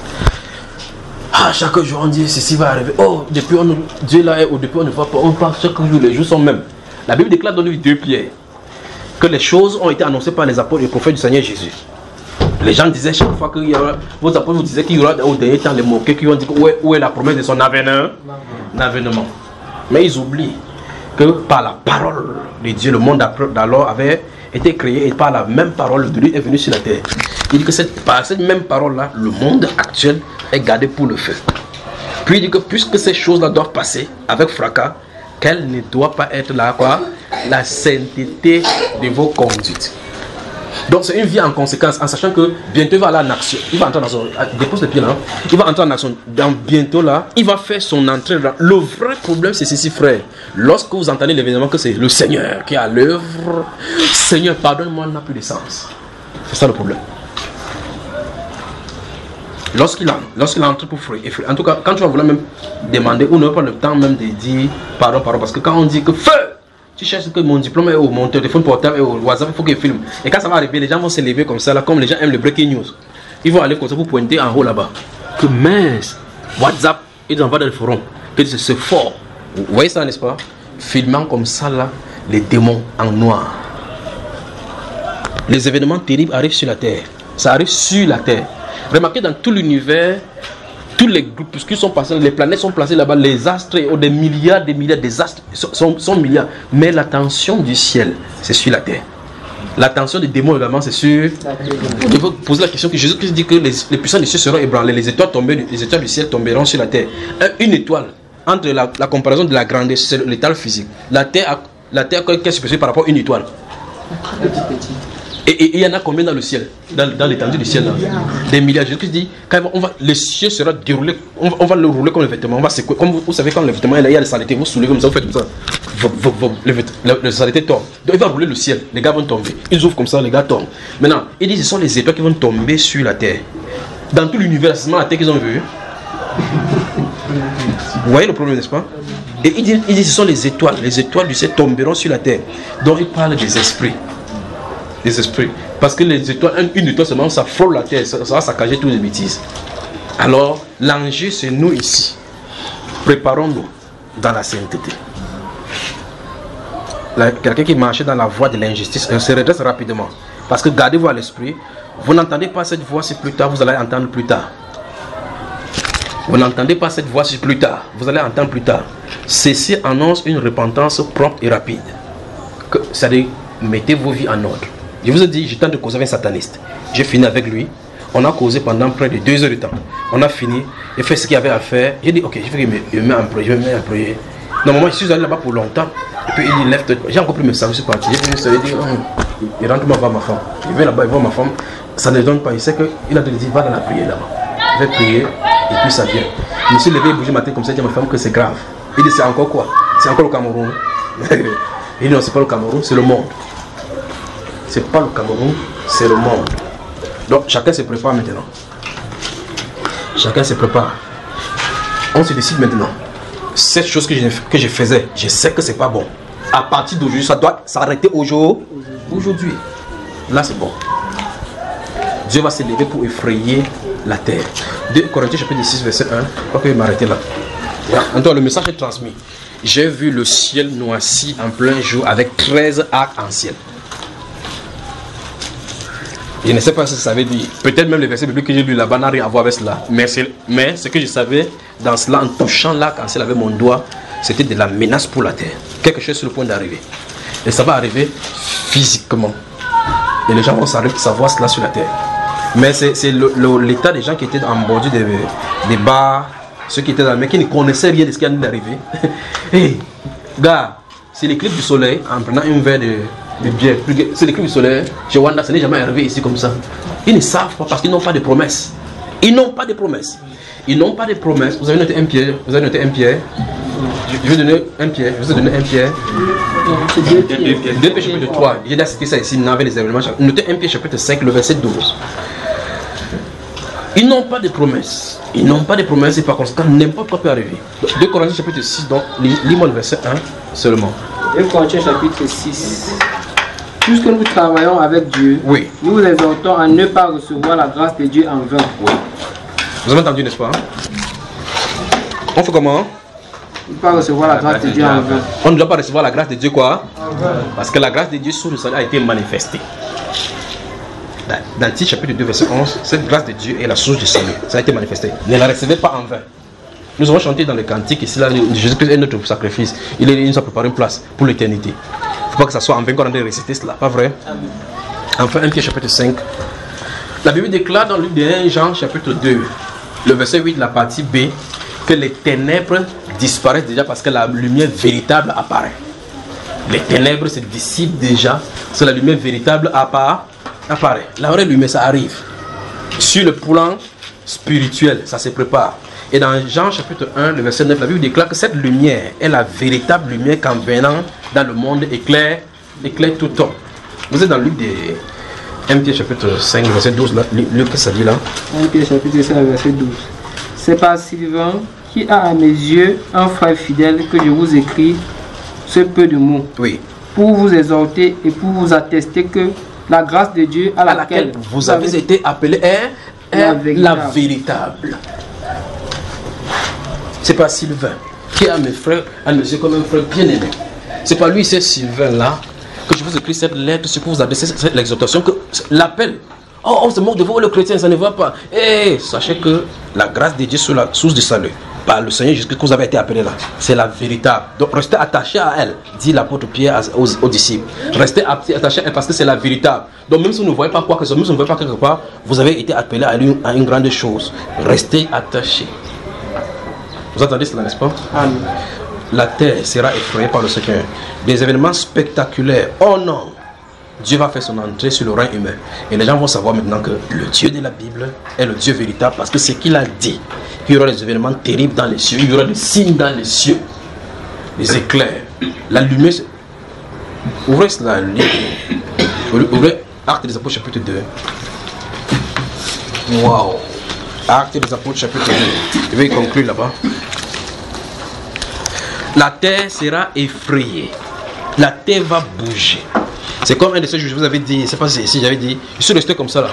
Ah, chaque jour on dit ceci va arriver. Oh, depuis Dieu là est, ou depuis on ne voit pas, on parle chaque jour, les jours sont mêmes. La Bible déclare dans le livre 2 Pierre que les choses ont été annoncées par les apôtres et les prophètes du Seigneur Jésus. Les gens disaient chaque fois qu'il y aura, vos apôtres vous disaient qu'il y aura au dernier temps les moquets qui ont dit où est la promesse de son avènement. Mais ils oublient que par la parole de Dieu, le monde d'alors avait été créé et par la même parole de lui est venu sur la terre. Il dit que par cette même parole-là, le monde actuel est gardé pour le feu. Puis il dit que puisque ces choses-là doivent passer avec fracas, quelle ne doit pas être là quoi? La sainteté de vos conduites. Donc c'est une vie en conséquence, en sachant que bientôt il va aller en action. Il va entrer dans son... Dépose le pied là. Il va entrer en action. Dans bientôt là, il va faire son entrée. Le vrai problème c'est ceci, frère. Lorsque vous entendez l'événement que c'est le Seigneur qui est à l'œuvre, Seigneur pardonne-moi, n'a plus de sens. C'est ça le problème. Lorsqu'il entre pour frère, en tout cas, quand tu vas vouloir même demander, ou ne pas le temps même de dire pardon, parce que quand on dit que feu, tu cherches que mon diplôme est où, mon téléphone portable est où, WhatsApp, il faut qu'il filme. Et quand ça va arriver, les gens vont se lever comme ça, là, comme les gens aiment le breaking news. Ils vont aller comme ça pour pointer en haut là-bas. Que mince, WhatsApp, ils envoient dans le forum. Que c'est fort. Vous voyez ça, n'est-ce pas? Filmant comme ça, là, les démons en noir. Les événements terribles arrivent sur la terre. Ça arrive sur la terre. Remarquez dans tout l'univers, tous les groupes qui sont passés, les planètes sont placées là-bas, les astres, des milliards, des astres sont milliards. Mais l'attention du ciel, c'est sur la terre. L'attention des démons également, c'est sûr. Il faut poser la question que Jésus-Christ dit que les puissants des cieux seront ébranlés, les étoiles du ciel tomberont sur la terre. Une étoile, entre la comparaison de la grandeur, c'est l'état physique. La terre, qu'est-ce que c'est par rapport à une étoile? Et il y en a combien dans le ciel, dans l'étendue du ciel là? Des milliards. Jésus-Christ dit, le ciel sera déroulé, on va le rouler comme le vêtement, on va secouer. Comme vous savez, quand le vêtement il y a les saletés, vous soulevez comme ça, vous faites comme ça. Le saleté tombe. Donc il va rouler le ciel, les gars vont tomber. Ils ouvrent comme ça, les gars tombent. Maintenant, il dit, ce sont les étoiles qui vont tomber sur la terre. Dans tout l'univers, c'est seulement la terre qu'ils ont vu. Vous voyez le problème, n'est-ce pas? Et il dit, ce sont les étoiles du ciel tomberont sur la terre. Donc il parle des esprits. Des esprits. Parce que les étoiles, une étoile seulement, ça frôle la terre, ça va saccager toutes les bêtises. Alors, l'enjeu, c'est nous ici. Préparons-nous dans la sainteté. Quelqu'un qui marchait dans la voie de l'injustice, se redresse rapidement. Parce que gardez-vous à l'esprit, vous n'entendez pas cette voix, c'est plus tard, vous allez entendre plus tard. Vous n'entendez pas cette voix, c'est plus tard, vous allez entendre plus tard. Ceci annonce une repentance propre et rapide. C'est-à-dire, mettez vos vies en ordre. Je vous ai dit, j'étais en train de causer avec un sataniste. J'ai fini avec lui. On a causé pendant près de 2 heures de temps. On a fini. Il fait ce qu'il y avait à faire. J'ai dit, ok, je vais me mettre en prière. Normalement, je suis allé là-bas pour longtemps. Et puis il dit, lève-toi. J'ai encore pris mes sacs, je suis parti. J'ai fini ça. Il dit, il rentre voir ma femme. Il vient là-bas, il voit ma femme. Ça ne donne pas. Il sait qu'il a dit, va dans la prière là-bas. Je vais prier. Et puis ça vient. Je me suis levé et bougé ma tête comme ça. J'ai dit à ma femme que c'est grave. Il dit, c'est encore quoi? C'est encore le Cameroun. Il dit, non, c'est pas le Cameroun, c'est le monde. C'est pas le Cameroun, c'est le monde. Donc chacun se prépare maintenant. Chacun se prépare. On se décide maintenant. Cette chose que je faisais, je sais que c'est pas bon. À partir d'aujourd'hui, ça doit s'arrêter aujourd'hui. Là c'est bon. Dieu va se lever pour effrayer la terre. 2 Corinthiens chapitre 6 verset 1. Je crois que je vais m'arrêter là. Antoine, le message est transmis. J'ai vu le ciel noirci en plein jour avec 13 arcs-en-ciel. Je ne sais pas ce que ça veut dire. Peut-être même les versets bibliques que j'ai lus là-bas n'ont rien à voir avec cela. Mais ce que je savais dans cela, en touchant l'arc-en-ciel avec mon doigt, c'était de la menace pour la terre. Quelque chose sur le point d'arriver. Et ça va arriver physiquement. Et les gens vont savoir cela sur la terre. Mais c'est l'état des gens qui étaient en bordure des bars, ceux qui étaient dans la mer, qui ne connaissaient rien de ce qui allait d'arriver. Hey, gars, c'est l'éclipse du soleil en prenant un verre de bière. C'est l'éclipse du soleil. Chez Wanda, ça n'est jamais arrivé ici comme ça. Ils ne savent pas parce qu'ils n'ont pas de promesses. Ils n'ont pas de promesses. Ils n'ont pas de promesses. Vous avez noté un pierre. Vous avez noté un pierre. Je vais donner un pierre. Je vous ai donné un pierre. 2 Pierre chapitre 3. J'ai cité ça ici. N'avait les événements. Notez un pierre chapitre 5, le verset 12. Ils n'ont pas de promesses. Ils n'ont pas de promesses et par conséquent, n'importe quoi peut arriver. 2 Corinthiens chapitre 6, donc lis-moi le verset 1 seulement. 2 Corinthiens chapitre 6. Puisque nous travaillons avec Dieu, oui, nous vous exhortons à ne pas recevoir la grâce de Dieu en vain. Oui. Vous avez entendu, n'est-ce pas? On fait comment? Ne pas recevoir la grâce de Dieu en vain. On ne doit pas recevoir la grâce de Dieu quoi? Parce que la grâce de Dieu sous le salut a été manifestée. Dans Tite chapitre 2 verset 11, cette grâce de Dieu est la source du salut. Ça a été manifesté. Ne la recevez pas en vain. Nous avons chanté dans le cantique ici, là, Jésus-Christ est notre sacrifice. Il nous a préparé une place pour l'éternité. Il ne faut pas que ça soit en vain qu'on a de réciter cela, pas vrai? Enfin, 1 Pierre chapitre 5. La Bible déclare dans le livre de 1 Jean chapitre 2, le verset 8, la partie B, que les ténèbres disparaissent déjà parce que la lumière véritable apparaît. Les ténèbres se dissipent déjà, c'est la lumière véritable apparaît. La vraie lumière, ça arrive. Sur le plan spirituel, ça se prépare. Et dans Jean chapitre 1, le verset 9, la Bible déclare que cette lumière est la véritable lumière qu'en venant dans le monde éclaire tout homme. Vous êtes dans le livre de 1 Pierre chapitre 5, verset 12, là, Luc, ça dit là. 1 Pierre chapitre 5, verset 12. C'est par Sylvain qui a à mes yeux un frère fidèle que je vous écris ce peu de mots. Oui. Pour vous exhorter et pour vous attester que la grâce de Dieu à laquelle vous avez été appelés est la véritable. C'est pas Sylvain qui a mes frères, à mes yeux comme un frère bien aimé. C'est pas lui, c'est Sylvain là que je vous écris cette lettre, c'est pour vous adresser l'exhortation, que l'appel. Oh, on se moque de vous, le chrétien, ça ne va pas. Sachez que la grâce de Dieu sur la source du salut. par le Seigneur Jésus-Christ que vous avez été appelés là. C'est la véritable. Donc restez attachés à elle, dit l'apôtre Pierre aux disciples. Restez attachés à elle parce que c'est la véritable. Donc même si vous ne voyez pas quoi que ce soit, même si vous ne voyez pas quelque part, vous avez été appelés à une grande chose. Restez attachés. Vous entendez cela, n'est-ce pas? Amen. La terre sera effrayée par le Seigneur. Des événements spectaculaires. Oh non! Dieu va faire son entrée sur le règne humain. Et les gens vont savoir maintenant que le Dieu de la Bible est le Dieu véritable parce que c'est qu'il a dit. Il y aura des événements terribles dans les cieux. Il y aura des signes dans les cieux. Les éclairs. La lumière. Ouvrez cela. Ouvrez Actes des Apôtres chapitre 2. Waouh. Actes des Apôtres chapitre 2. Je vais conclure là-bas. La terre sera effrayée. La terre va bouger. C'est comme un de ces jours, je vous avais dit, je ne sais pas si j'avais dit, je suis resté comme ça là.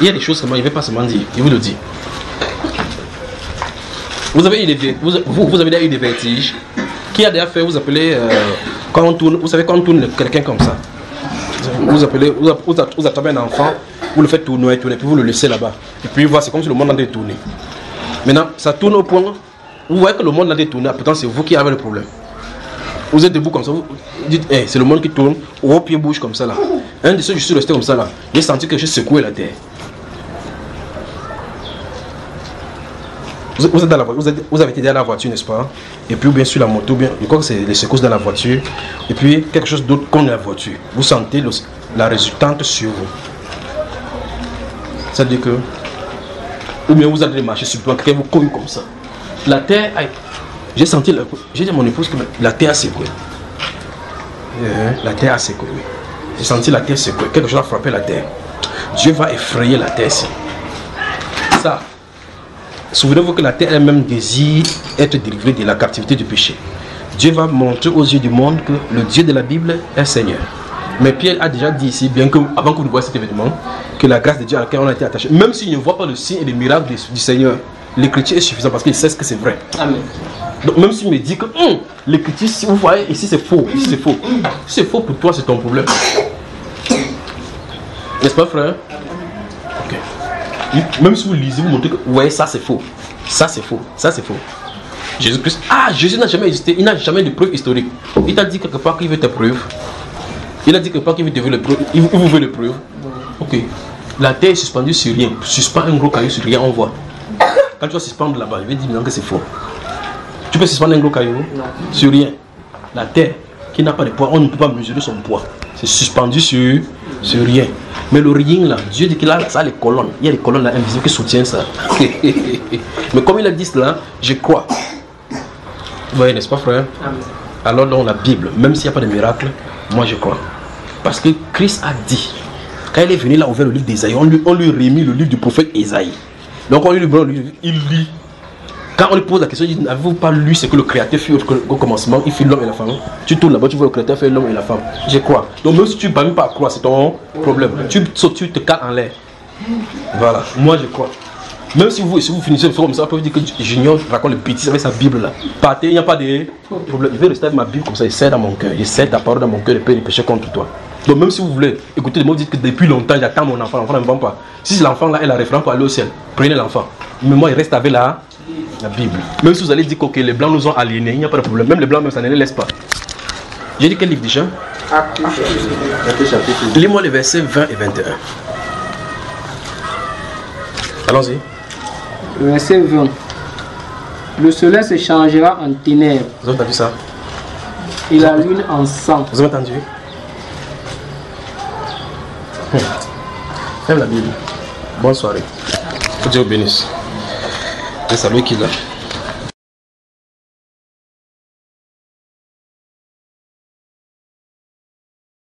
Il y a des choses que moi, il ne va pas seulement dire, il vous le dit. Vous avez déjà eu des vertiges. Qui a déjà fait, vous appelez, quand on tourne, vous savez quand on tourne quelqu'un comme ça. Vous appelez, vous attrapez un enfant, vous le faites tourner, puis vous le laissez là-bas. Et puis c'est comme si le monde en est tourné. Maintenant, ça tourne au point, vous voyez que le monde en est tourné, pourtant c'est vous qui avez le problème. Vous êtes debout comme ça, vous dites, hey, c'est le monde qui tourne, vos pieds bougent comme ça là. Un de ceux, je suis resté comme ça là, j'ai senti que je secouais la terre. Vous êtes dans la voiture, vous avez été dans la voiture, n'est-ce pas? Et puis bien sûr la moto, bien, je crois que c'est les secousses dans la voiture. Et puis quelque chose d'autre contre la voiture. Vous sentez la résultante sur vous. Ça veut dire que, ou bien vous allez marcher sur le plan, quelqu'un vous cogne comme ça. La terre, j'ai senti, j'ai dit à mon épouse que la terre a secoué. La terre a secoué. J'ai senti la terre secouée. Quelque chose a frappé la terre. Dieu va effrayer la terre. Ça. Souvenez-vous que la terre elle-même désire être délivrée de la captivité du péché. Dieu va montrer aux yeux du monde que le Dieu de la Bible est Seigneur. Mais Pierre a déjà dit ici, bien que avant que vous voyez cet événement, que la grâce de Dieu à laquelle on a été attaché, même s'il ne voit pas le signe et les miracles du Seigneur, l'écriture est suffisante parce qu'il sait ce que c'est vrai. Amen. Donc même s'il me dit que l'écriture, si vous voyez ici c'est faux, ici c'est faux. Si c'est faux pour toi, c'est ton problème. N'est-ce pas, frère? Ok. Même si vous lisez, vous montrez que ouais, ça c'est faux, ça c'est faux, ça c'est faux. Jésus-Christ, Jésus n'a jamais existé, il n'a jamais de preuve historique. Il t'a dit quelque part qu'il veut tes preuves. Il a dit quelque part qu'il veut te le preuve. Il vous veut les preuves. Ok. La terre est suspendue sur rien. Suspends un gros caillou sur rien, on voit. Quand tu vas suspendre là-bas, je vais dire que c'est faux. Tu peux suspendre un gros caillou sur rien. La terre qui n'a pas de poids, on ne peut pas mesurer son poids. C'est suspendu sur rien. Mais le rien là, Dieu dit qu'il a ça les colonnes. Il y a les colonnes là invisibles qui soutiennent ça. Mais comme il a dit cela, je crois. Vous voyez, n'est-ce pas, frère? Amen. Alors dans la Bible, même s'il n'y a pas de miracle, moi je crois. Parce que Christ a dit, quand il est venu là, ouvert le livre d'Ésaïe, on lui remis le livre du prophète Ésaïe. Donc on lui il lit. Quand on lui pose la question, il dit, n'avez-vous pas lu ce que le Créateur fit au commencement? Il fit l'homme et la femme. Tu tournes là-bas, tu vois le Créateur faire l'homme et la femme. Je crois. Donc même si tu ne vas même pas à croire, c'est ton problème. Tu te cales en l'air. Voilà, moi je crois. Même si vous finissez le film comme ça, on peut vous dire que Junior raconte le bêtises avec sa Bible là. Partez, il n'y a pas de problème. Je vais rester avec ma Bible comme ça, je sais dans mon cœur. Je sais ta parole dans mon cœur, de paix et de péché contre toi. Donc même si vous voulez écouter les mots, dites que depuis longtemps j'attends mon enfant, l'enfant ne me vend pas. Si l'enfant là est la référence pour aller au ciel, prenez l'enfant. Mais moi il reste avec la Bible. Même si vous allez dire que les blancs nous ont aliénés, il n'y a pas de problème. Même les blancs, même ça ne les laisse pas. J'ai dit quel livre déjà? Lis-moi les versets 20 et 21. Allons-y. Verset 20. Le soleil se changera en ténèbres. Vous avez entendu ça? Et la lune en sang. Vous avez entendu? Ferme la Bible. Bonne soirée. Que Dieu vous bénisse. Je salue qui là.